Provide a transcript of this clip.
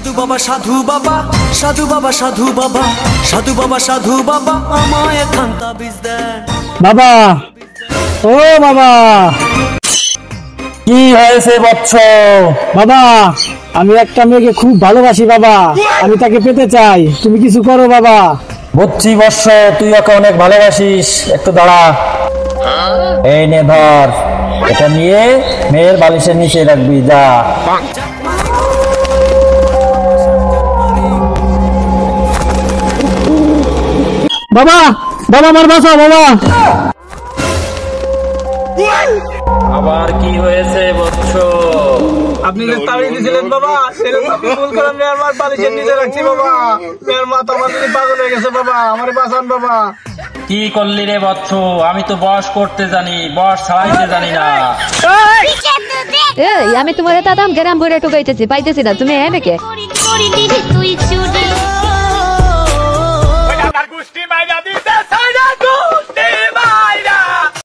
সাধু বাবা সাধু বাবা সাধু বাবা সাধু বাবা সাধু বাবা সাধু বাবা আমায় খান্তা বীজ দেন। বাবা, ও বাবা, কি হয়েছে বৎস? বাবা আমি একটা মেয়েকে খুব ভালোবাসি বাবা, আমি তাকে পেতে চাই, তুমি কিছু করো বাবা। বুঝছি বৎস, তুই ওকে অনেক ভালোবাসিস। একটু দাঁড়া, এই নে ধর, এটা নিয়ে মেয়ের বালিশের নিচে রাখবি, যা। বাবা, বাবা আমার বাঁচাও বাবা। আবার কি হয়েছে বৎস? আপনি যে তাড়িয়ে দিয়েছিলেন বাবা, সেটা আমি ভুল করে মেয়ের মার বালিশের নিচে রাখছি বাবা। মেয়ের মা তো আমার দিকে পাগল হয়ে গেছে বাবা, আমার বাঁচান বাবা। কি করলি রে বৎস? আমি তো বস করতে জানি, বস ছাড়াইতে জানি না। এই আমি তোমার দাদাম গ্রাম ভরে ঠকাইতেছি, পাইতেছি না, তুমি হ্যাঁ নাকি?